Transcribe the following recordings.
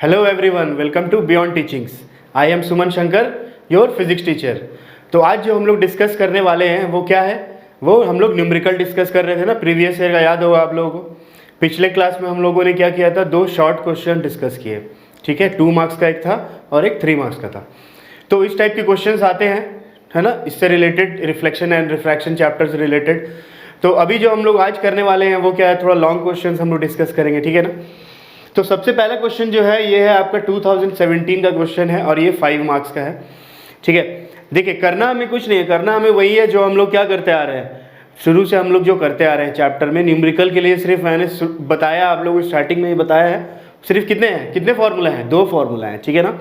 Hello everyone, welcome to Beyond Teachings. I am Suman Shankar, your physics teacher. तो आज जो हम लोग डिस्कस करने वाले हैं वो क्या है, वो हम लोग न्यूमेरिकल डिस्कस कर रहे थे ना। प्रीवियस ईयर का याद होगा आप लोगों को। पिछले क्लास में हम लोगों ने क्या किया था, 2 शॉर्ट क्वेश्चन डिस्कस किए, ठीक है। 2 मार्क्स का एक था और एक 3 मार्क्स का था। तो इस टाइप के क्वेश्चन आते हैं, है ना, इससे related, reflection and refraction chapter से रिलेटेड। तो अभी जो हम लोग आज करने वाले हैं वो क्या है, थोड़ा लॉन्ग क्वेश्चन हम लोग डिस्कस करेंगे, ठीक है ना। तो सबसे पहला क्वेश्चन जो है ये है आपका 2017 का क्वेश्चन है और ये 5 मार्क्स का है, ठीक है। देखिए, करना हमें कुछ नहीं है, करना हमें वही है जो हम लोग क्या करते आ रहे हैं, शुरू से हम लोग जो करते आ रहे हैं चैप्टर में। न्यूमेरिकल के लिए सिर्फ मैंने बताया, आप लोगों को स्टार्टिंग में ही बताया है, सिर्फ कितने फार्मूला हैं, 2 फार्मूला हैं, ठीक है ना।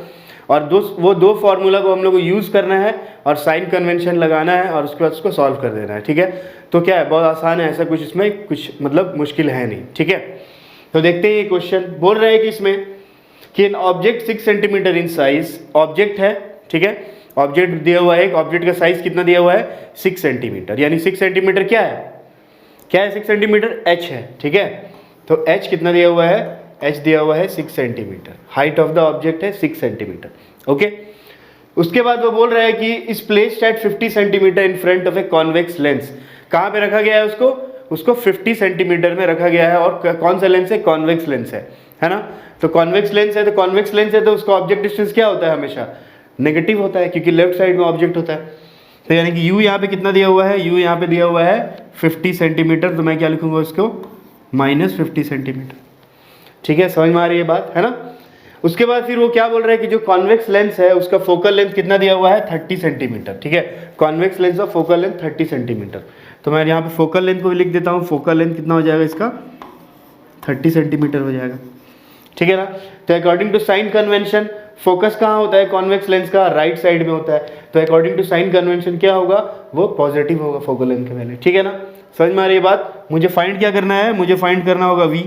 और वो दो फार्मूला को हम लोग को यूज़ करना है और साइन कन्वेंशन लगाना है और उसके बाद उसको सॉल्व कर देना है, ठीक है। तो क्या है, बहुत आसान है, ऐसा कुछ इसमें कुछ मतलब मुश्किल है नहीं, ठीक है। तो देखते हैं ये क्वेश्चन बोल रहे हैं कि इसमें कि an object 6 centimetre in size, object है, ठीक है। ऑब्जेक्ट दिया हुआ है, एक ऑब्जेक्ट का साइज कितना दिया हुआ है, 6 सेंटीमीटर। यानी 6 सेंटीमीटर क्या है 6 सेंटीमीटर एच है, ठीक है। तो एच कितना दिया हुआ है, एच दिया हुआ है 6 centimetre. Height of the object है 6 सेंटीमीटर, ओके। उसके बाद वो बोल रहा है कि इस placed at 50 centimetre in front of a convex lens. कहाँ पे रखा गया है उसको 50 सेंटीमीटर में रखा गया है। और कौन सा लेंस है, कॉन्वेक्स लेंस है ना। तो कॉन्वेक्स लेंस है, तो कॉन्वेक्स लेंस है तो उसका ऑब्जेक्ट डिस्टेंस क्या होता है, हमेशा नेगेटिव होता है, क्योंकि लेफ्ट साइड में ऑब्जेक्ट होता है। तो यानी कि u यहाँ पे कितना दिया हुआ है, u यहाँ पे दिया हुआ है 50 सेंटीमीटर। तो मैं क्या लिखूंगा उसको, -50 सेंटीमीटर, ठीक है। समझ में आ रही है बात, है ना। उसके बाद फिर वो क्या बोल रहा है कि जो कॉन्वेक्स लेंस है उसका फोकल लेंथ कितना दिया हुआ है, 30 सेंटीमीटर, ठीक है। कॉन्वेक्स लेंस का फोकल लेंथ 30 सेंटीमीटर। तो मैं यहाँ पे फोकल लेंथ को भी लिख देता हूँ। फोकल लेंथ कितना हो जाएगा इसका, 30 सेंटीमीटर हो जाएगा, ठीक है ना। तो according to sign convention, focus कहाँ होता है कॉन्वेक्स लेंस का, राइट साइड में होता है। तो अकॉर्डिंग टू साइन कन्वेंशन क्या होगा, वो पॉजिटिव होगा फोकल लेंथ का वैल्यू, ठीक है ना। समझ में आ रही है बात। मुझे फाइंड क्या करना है, मुझे फाइंड करना होगा v।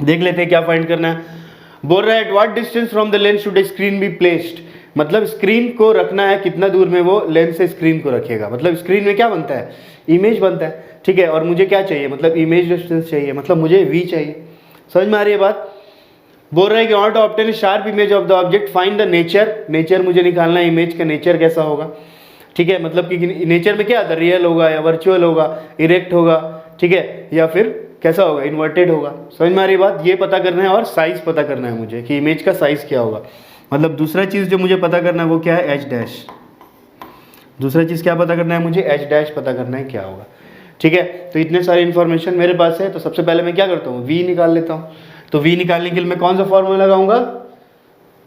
देख लेते हैं क्या फाइंड करना है। बोल रहा है at what distance from the lens should A screen be placed. मतलब स्क्रीन को रखना है कितना दूर में वो लेंस से स्क्रीन को रखेगा। मतलब स्क्रीन में क्या बनता है, इमेज बनता है, ठीक है। और मुझे क्या चाहिए, मतलब इमेज डिस्टेंस चाहिए, मतलब मुझे v चाहिए। समझ में आ रही है बात। बोल रहा है कि on to obtain sharp image of the object find the nature मुझे निकालना है, इमेज का नेचर कैसा होगा, ठीक है। मतलब कि नेचर में क्या आता है, रियल होगा या वर्चुअल होगा, इरेक्ट होगा, ठीक है, या फिर कैसा होगा, इन्वर्टेड होगा। समझ में आ रही बात। ये पता करना है और साइज पता करना है मुझे कि इमेज का साइज क्या होगा। मतलब दूसरा चीज़ जो मुझे पता करना है वो क्या है, एच डैश। दूसरा चीज़ क्या पता करना है मुझे, एच डैश पता करना है क्या होगा, ठीक है। तो इतने सारे इन्फॉर्मेशन मेरे पास है। तो सबसे पहले मैं क्या करता हूँ, वी निकाल लेता हूँ। तो वी निकालने के लिए मैं कौन सा फॉर्मूला लगाऊंगा,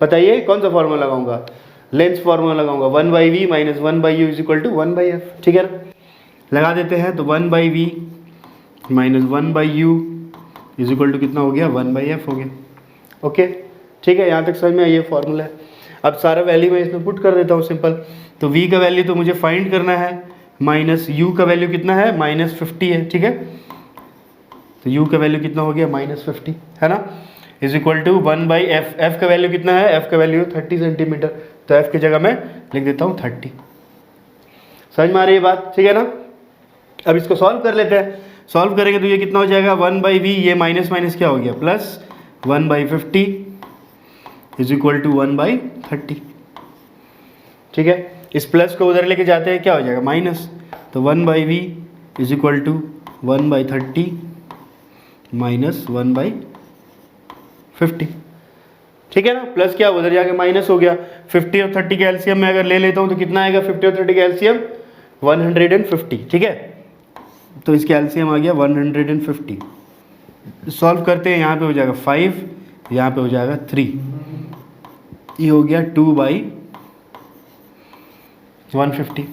बताइए कौन सा फॉर्मूला लगाऊंगा, लेंस फॉर्मूला लगाऊंगा। 1/v - 1/u = 1/f, ठीक है ना। लगा देते हैं। तो 1/v - 1/u = कितना हो गया, 1/f हो गया, ओके, ठीक है। यहाँ तक समझ में ये फॉर्मूला है। अब सारा वैल्यू मैं इसमें पुट कर देता हूँ, सिंपल। तो v का वैल्यू तो मुझे फाइंड करना है, माइनस u का वैल्यू कितना है, -50 है, ठीक है। तो u का वैल्यू कितना हो गया, -50, है ना, = 1/f। f का वैल्यू कितना है, f का वैल्यू 30 सेंटीमीटर। तो f की जगह मैं लिख देता हूँ 30। समझ में आ रही है बात, ठीक है ना। अब इसको सॉल्व कर लेते हैं। सॉल्व करेंगे तो ये कितना हो जाएगा, 1/v, ये माइनस माइनस क्या हो गया, प्लस 1/50 = 1/30, ठीक है। इस प्लस को उधर लेके जाते हैं, क्या हो जाएगा, माइनस। तो 1/v = 1/30 - 1/50, ठीक है ना। प्लस क्या उधर जाके माइनस हो गया। 50 और 30 का एलसीएम मैं अगर ले लेता हूँ तो कितना आएगा, 50 और 30 का एलसीएम 150, ठीक है। तो इसका एलसीएम आ गया 150। सॉल्व करते हैं, यहाँ पे हो जाएगा 5, यहाँ पे हो जाएगा 3, ये हो गया 2/150,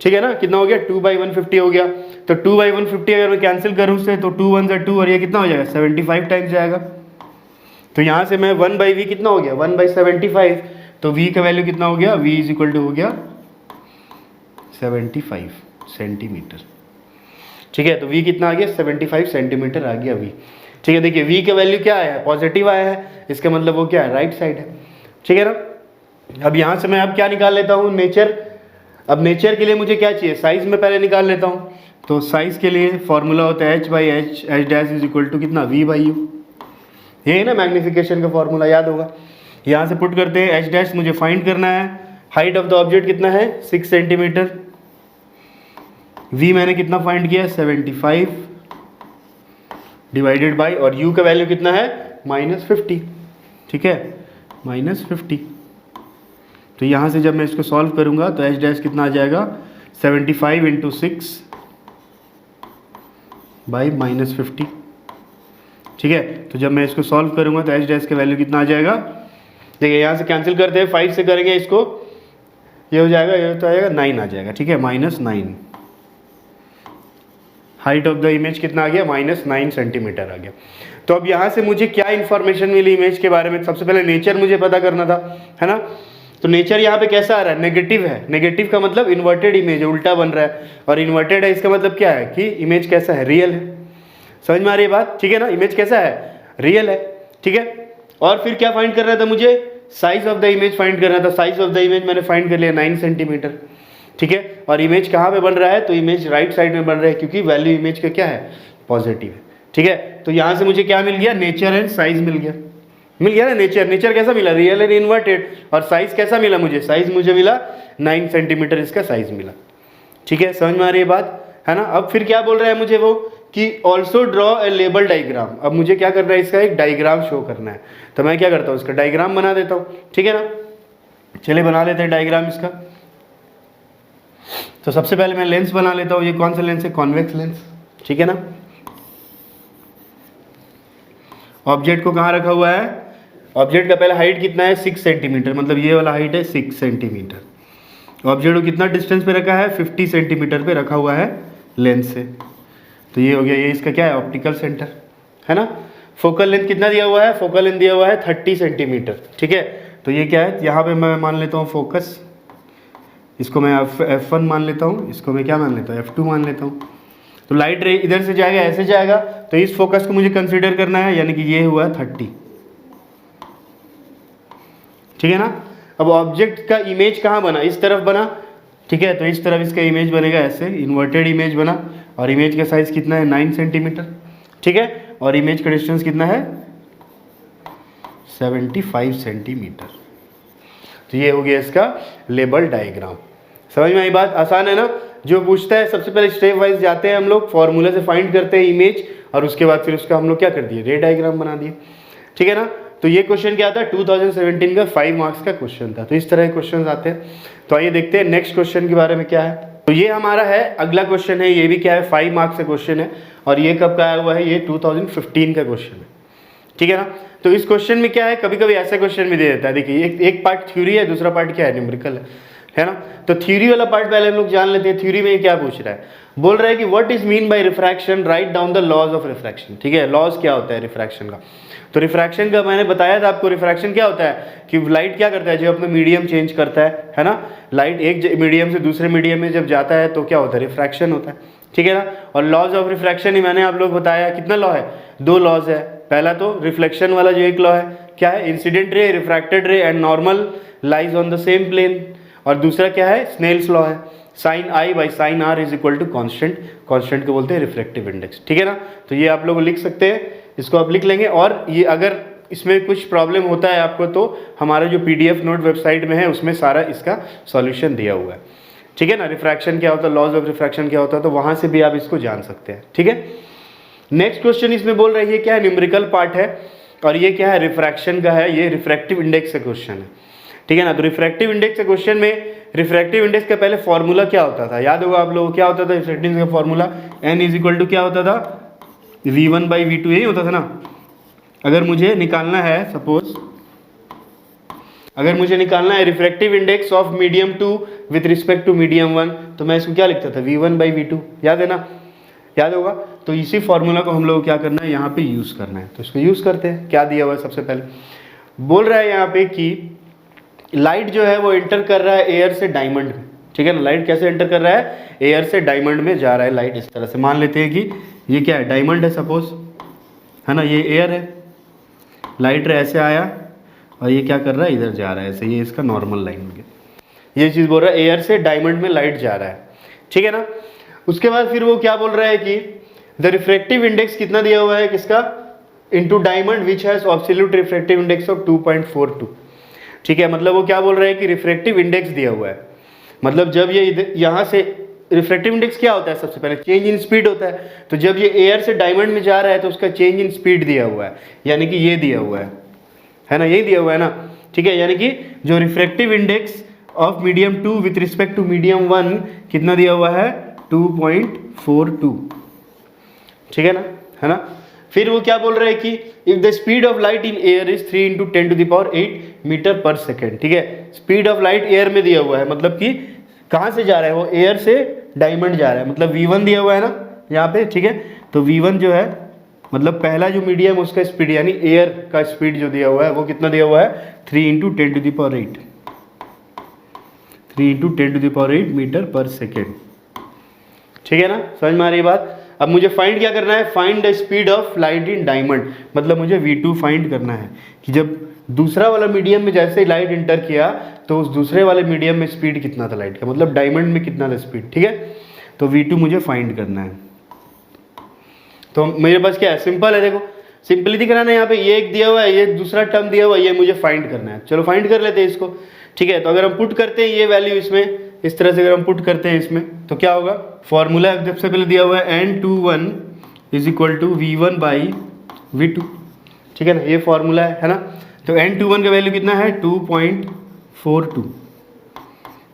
ठीक है ना। कितना हो गया, 2/150 हो गया। तो 2/150 अगर मैं कैंसिल करूँ उससे तो 2 1 2 और ये कितना हो जाएगा, 75 टाइम्स जाएगा। तो यहाँ से मैं 1/v कितना हो गया, 1/75। तो v का वैल्यू कितना हो गया, v = हो गया 75 सेंटीमीटर, ठीक है। तो v कितना आ गया, 75 सेंटीमीटर आ गया v, ठीक है। देखिए v का वैल्यू क्या आया है, पॉजिटिव आया है, इसका मतलब वो क्या है, राइट साइड है, ठीक है ना। अब यहाँ से मैं अब क्या निकाल लेता हूँ, नेचर। अब नेचर के लिए मुझे क्या चाहिए, साइज में पहले निकाल लेता हूँ। तो साइज के लिए फॉर्मूला होता है h/h, h डैश = कितना, v/u, ये है ना मैग्नीफिकेशन का फॉर्मूला, याद होगा। यहाँ से पुट करते हैं, एच डैश मुझे फाइंड करना है, हाइट ऑफ द ऑब्जेक्ट कितना है 6 सेंटीमीटर, v मैंने कितना फाइंड किया 75 डिवाइडेड बाई, और u का वैल्यू कितना है -50, ठीक है -50। तो यहाँ से जब मैं इसको सॉल्व करूँगा तो एच डैश कितना आ जाएगा 75 × 6 बाई -50, ठीक है। तो जब मैं इसको सॉल्व करूँगा तो एच डैश का वैल्यू कितना आ जाएगा, देखिए यहाँ से कैंसिल करते हैं, 5 से करेंगे इसको, ये हो जाएगा, ये तो आएगा 9 आ जाएगा, ठीक है -9। हाइट ऑफ द इमेज कितना आ गया -9 सेंटीमीटर आ गया। तो अब यहाँ से मुझे क्या इन्फॉर्मेशन मिली इमेज के बारे में, सबसे पहले नेचर मुझे पता करना था, है ना। तो नेचर यहाँ पे कैसा आ रहा है, नेगेटिव है। नेगेटिव का मतलब इन्वर्टेड इमेज है, उल्टा बन रहा है, और इन्वर्टेड है इसका मतलब क्या है कि इमेज कैसा है, रियल है। समझ में आ रही है बात, ठीक है ना, इमेज कैसा है, रियल है, ठीक है। और फिर क्या फाइंड करना था मुझे, size of the image find करना था। साइज ऑफ द इमेज मैंने फाइंड कर लिया 9 सेंटीमीटर, ठीक है। और इमेज कहाँ पे बन रहा है, तो इमेज राइट साइड में बन रहा है, क्योंकि वैल्यू इमेज का क्या है, पॉजिटिव है, ठीक है। तो यहाँ से मुझे क्या मिल गया, नेचर एंड साइज मिल गया, मिल गया ना। नेचर कैसा मिला, रियल एंड इन्वर्टेड। और साइज कैसा मिला मुझे, साइज मुझे मिला 9 सेंटीमीटर इसका साइज मिला, ठीक है। समझ में आ रही है बात, है ना। अब फिर क्या बोल रहा है मुझे वो कि also draw a label diagram. अब मुझे क्या करना है, इसका एक डाइग्राम शो करना है। तो मैं क्या करता हूँ, इसका डाइग्राम बना देता हूँ, ठीक है ना। चलिए बना लेते हैं डाइग्राम इसका। तो सबसे पहले मैं लेंस बना लेता हूँ। ये कौन सा लेंस है, कॉन्वेक्स लेंस, ठीक है ना। ऑब्जेक्ट को कहाँ रखा हुआ है, ऑब्जेक्ट का पहले हाइट कितना है 6 सेंटीमीटर, मतलब ये वाला हाइट है 6 सेंटीमीटर। ऑब्जेक्ट को कितना डिस्टेंस पे रखा है, 50 सेंटीमीटर पे रखा हुआ है लेंस से। तो ये हो गया, ये इसका क्या है, ऑप्टिकल सेंटर, है ना। फोकल लेंथ कितना दिया हुआ है, फोकल लेंथ दिया हुआ है 30 सेंटीमीटर, ठीक है। तो ये क्या है, यहाँ पे मैं मान लेता हूँ फोकस, इसको मैं F1 मान लेता हूँ, इसको मैं क्या मान लेता हूँ, F2 मान लेता हूँ। तो लाइट रे इधर से जाएगा, ऐसे जाएगा, तो इस फोकस को मुझे कंसीडर करना है, यानी कि ये हुआ 30, ठीक है ना। अब ऑब्जेक्ट का इमेज कहाँ बना, इस तरफ बना, ठीक है। तो इस तरफ इसका इमेज बनेगा ऐसे, इन्वर्टेड इमेज बना, और इमेज का साइज कितना है 9 सेंटीमीटर, ठीक है। और इमेज का डिस्टेंस कितना है 75 सेंटीमीटर। तो ये हो गया इसका लेबल डायग्राम। समझ में आई बात, आसान है ना। जो पूछता है सबसे पहले स्टेप वाइज जाते हैं हम लोग, फॉर्मूला से फाइंड करते हैं इमेज, और उसके बाद फिर उसका हम लोग क्या कर दिए, रे डायग्राम बना दिए, ठीक है ना। तो ये क्वेश्चन क्या था, 2017 का 5 मार्क्स का क्वेश्चन था। तो इस तरह के क्वेश्चन आते हैं। तो आइए देखते हैं नेक्स्ट क्वेश्चन के बारे में क्या है। तो ये हमारा है अगला क्वेश्चन है, ये भी क्या है 5 मार्क्स का क्वेश्चन है, और ये कब का आया हुआ है, ये 2015 का क्वेश्चन है, ठीक है ना। तो इस क्वेश्चन में क्या है, कभी कभी ऐसा क्वेश्चन भी दे देता है। देखिए एक पार्ट थ्योरी है, दूसरा पार्ट क्या है, न्यूमेरिकल है ना। तो थ्योरी वाला पार्ट पहले हम लोग जान लेते हैं। थ्योरी में ये क्या पूछ रहा है, बोल रहा है कि what is mean by refraction, write down the laws of refraction, ठीक है। लॉज क्या होता है रिफ्रैक्शन का, तो रिफ्रैक्शन का मैंने बताया था आपको। रिफ्रैक्शन क्या होता है कि लाइट क्या करता है, जब अपना मीडियम चेंज करता है ना, लाइट एक मीडियम से दूसरे मीडियम में जब जाता है तो क्या होता है, रिफ्रैक्शन होता है, ठीक है ना। और लॉज ऑफ रिफ्रैक्शन ही मैंने आप लोग बताया, कितना लॉ है, 2 लॉज है। पहला तो रिफ्लेक्शन वाला जो एक लॉ है, क्या है, incident ray, refracted ray and normal lies on the same plane. और दूसरा क्या है, स्नेल्स लॉ है, sine I by sine R is equal to constant. Constant को बोलते हैं रिफ्लेक्टिव इंडेक्स, ठीक है ना। तो ये आप लोग लिख सकते हैं, इसको आप लिख लेंगे। और ये अगर इसमें कुछ प्रॉब्लम होता है आपको, तो हमारा जो PDF नोट वेबसाइट में है उसमें सारा इसका सॉल्यूशन दिया हुआ है, ठीक है ना। रिफ्रैक्शन क्या होता है, लॉज ऑफ रिफ्रैक्शन क्या होता है, तो वहाँ से भी आप इसको जान सकते हैं, ठीक है। नेक्स्ट क्वेश्चन इसमें बोल रही है क्या है, न्यूमेरिकल पार्ट है, और ये क्या है, रिफ्रैक्शन का है, ये रिफ्रैक्टिव इंडेक्स का क्वेश्चन है, ठीक है ना। तो रिफ्रैक्टिव इंडेक्स के क्वेश्चन में रिफ्रैक्टिव इंडेक्स का पहले फॉर्मूला क्या होता था, याद होगा आप लोगों को, क्या होता था रिफ्रैक्टिव इंडेक्स का formula, n is equal to क्या होता था, v1/v2, यही होता था ना। अगर मुझे निकालना है, सपोज अगर मुझे निकालना है refractive index of medium 2 with respect to medium 1, तो मैं इसको क्या लिखता था, v1/v2, याद है ना, याद होगा। तो इसी फॉर्मूला को हम लोग क्या करना है, यहाँ पे यूज़ करना है। तो इसको यूज़ करते हैं। क्या दिया हुआ है, सबसे पहले बोल रहा है यहाँ पे कि लाइट जो है वो एंटर कर रहा है एयर से डायमंड में, ठीक है ना। लाइट कैसे एंटर कर रहा है, एयर से डायमंड में जा रहा है लाइट। इस तरह से मान लेते हैं कि ये क्या है, डायमंड है सपोज, है ना, ये एयर है, लाइट रे ऐसे आया और ये क्या कर रहा है, इधर जा रहा है ऐसे, ये इसका नॉर्मल लाइन में, ये चीज़ बोल रहा है एयर से डायमंड में लाइट जा रहा है, ठीक है ना। उसके बाद फिर वो क्या बोल रहा है कि द रिफ्रैक्टिव इंडेक्स कितना दिया हुआ है, किसका, into diamond which has absolute refractive index of 2.42। ठीक है, मतलब वो क्या बोल रहे हैं कि रिफ्रैक्टिव इंडेक्स दिया हुआ है, मतलब जब ये यहाँ से रिफ्रैक्टिव इंडेक्स क्या होता है, सबसे पहले चेंज इन स्पीड होता है, तो जब ये एयर से डायमंड में जा रहा है तो उसका चेंज इन स्पीड दिया हुआ है, यानी कि ये दिया हुआ है ना, यही दिया हुआ है ना। ठीक है, यानी कि जो refractive index of medium 2 with respect to medium 1 कितना दिया हुआ है, 2.42। ठीक है ना। फिर वो क्या बोल रहे हैं कि if the speed of light in air is 3 into 10⁸ metre per second. ठीक है, स्पीड ऑफ लाइट एयर में दिया हुआ है, मतलब कि कहाँ से जा रहा है वो, एयर से डायमंड जा रहा है, मतलब v1 दिया हुआ है ना यहाँ पे। ठीक है, तो v1 जो है मतलब पहला जो मीडियम उसका स्पीड यानी एयर का स्पीड जो दिया हुआ है वो कितना दिया हुआ है, 3 into 10⁸ 3 into 10⁸ metre per second. ठीक है ना, समझ में आ रही बात। अब मुझे फाइंड क्या करना है, find the speed of light in diamond, मतलब मुझे v2 फाइंड करना है कि जब दूसरा वाला मीडियम में जैसे ही लाइट इंटर किया तो उस दूसरे वाले मीडियम में स्पीड कितना था लाइट का, मतलब डायमंड में कितना था स्पीड। ठीक है, तो v2 मुझे फाइंड करना है। तो मेरे पास क्या है, सिंपल है, देखो सिंपली दिख रहा है ना, यहाँ पे ये एक दिया हुआ है, ये दूसरा टर्म दिया हुआ है, ये मुझे फाइंड करना है। चलो फाइंड कर लेते हैं इसको। ठीक है, तो अगर हम पुट करते हैं ये वैल्यू इसमें, इस तरह से अगर हम पुट करते हैं इसमें तो क्या होगा, फॉर्मूला सबसे पहले दिया हुआ है n21 is equal to v1 by v2। ठीक है ना, ये फॉर्मूला है ना। तो n21 का वैल्यू कितना है, 2.42।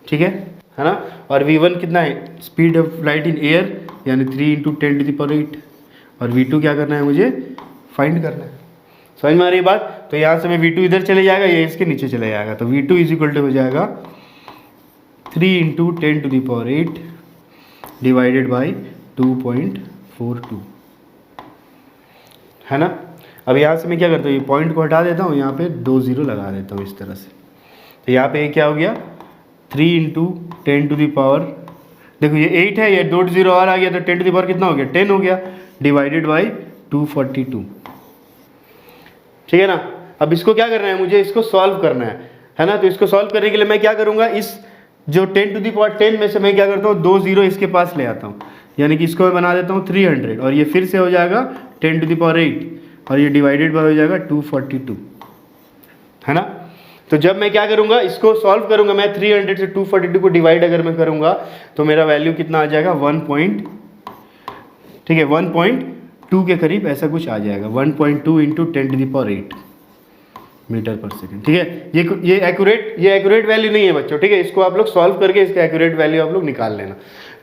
ठीक है ना, और v1 कितना है, speed of light in air यानी 3 इंटू 10⁸, और v2 क्या करना है, मुझे फाइंड करना है। समझ में आ रही बात। तो यहाँ से मैं v2 इधर चले जाएगा, ये इसके नीचे चले जाएगा, तो v2 इज इक्वल टू हो जाएगा 3 इंटू 10⁸ डिवाइडेड बाई 2.42, है ना। अब यहाँ से मैं क्या करता हूँ, ये पॉइंट को हटा देता हूँ, यहाँ पे 2 0 लगा देता हूँ इस तरह से। तो यहाँ पे क्या हो गया, 3 इंटू 10⁻, देखो ये 8 है, ये 2 0 और आ गया, तो 10⁻ कितना हो गया, 10 हो गया, डिवाइडेड बाई 242। ठीक है ना। अब इसको क्या करना है, मुझे इसको सॉल्व करना है ना। तो इसको सॉल्व करने के लिए मैं क्या करूँगा, इस जो 10⁻10 में से मैं क्या करता हूँ, 2 0 इसके पास ले आता हूँ, यानी कि इसको मैं बना देता हूँ 300, और ये फिर से हो जाएगा 10⁸, और ये डिवाइडेड बाय हो जाएगा 242, है ना। तो जब मैं क्या करूँगा, इसको सॉल्व करूँगा, मैं 300 से 242 को डिवाइड अगर मैं करूँगा तो मेरा वैल्यू कितना आ जाएगा, 1.2 के करीब ऐसा कुछ आ जाएगा, 1.2 इंटू 10⁸ मीटर पर सेकेंड। ठीक है, ये एक्यूरेट वैल्यू नहीं है बच्चों। ठीक है, इसको आप लोग सॉल्व करके इसका एक्यूरेट वैल्यू आप लोग निकाल लेना।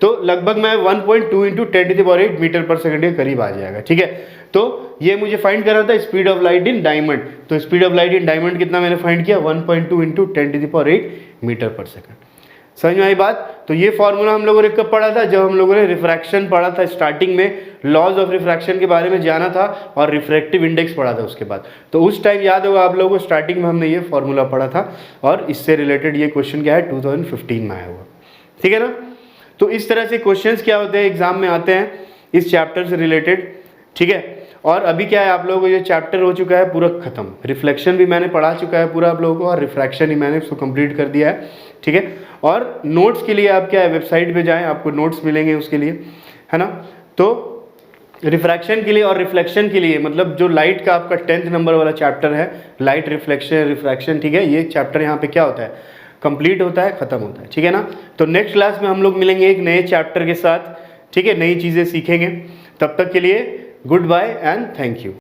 तो लगभग मैं 1.2 इंटू 10⁸ मीटर पर सेकेंड के करीब आ जाएगा। ठीक है, तो ये मुझे फाइंड करना था speed of light in diamond. तो speed of light in diamond कितना मैंने फाइंड किया, 1.2 इंटू 10⁸ मीटर पर सेकेंड। समझ में आई बात। तो ये फॉर्मूला हम लोगों ने कब पढ़ा था, जब हम लोगों ने रिफ्रैक्शन पढ़ा था, स्टार्टिंग में लॉज ऑफ रिफ्रैक्शन के बारे में जाना था और रिफ्रैक्टिव इंडेक्स पढ़ा था उसके बाद। तो उस टाइम याद होगा आप लोगों को, स्टार्टिंग में हमने ये फॉर्मूला पढ़ा था, और इससे रिलेटेड ये क्वेश्चन क्या है, 2015 में आया हुआ। ठीक है ना। तो इस तरह से क्वेश्चंस क्या होते हैं, एग्जाम में आते हैं इस चैप्टर से रिलेटेड। ठीक है, और अभी क्या है, आप लोगों को ये चैप्टर हो चुका है पूरा खत्म, रिफ्लेक्शन भी मैंने पढ़ा चुका है पूरा आप लोगों को, और रिफ्रैक्शन ही मैंने उसको कंप्लीट कर दिया है। ठीक है, और नोट्स के लिए आप क्या है, वेबसाइट पे जाएं, आपको नोट्स मिलेंगे उसके लिए, है ना। तो रिफ्रैक्शन के लिए और रिफ्लेक्शन के लिए, मतलब जो लाइट का आपका 10th नंबर वाला चैप्टर है, लाइट रिफ्लेक्शन रिफ्रैक्शन, ठीक है, ये चैप्टर यहाँ पे क्या होता है, कंप्लीट होता है, खत्म होता है। ठीक है ना। तो नेक्स्ट क्लास में हम लोग मिलेंगे एक नए चैप्टर के साथ। ठीक है, नई चीज़ें सीखेंगे। तब तक के लिए goodbye and thank you.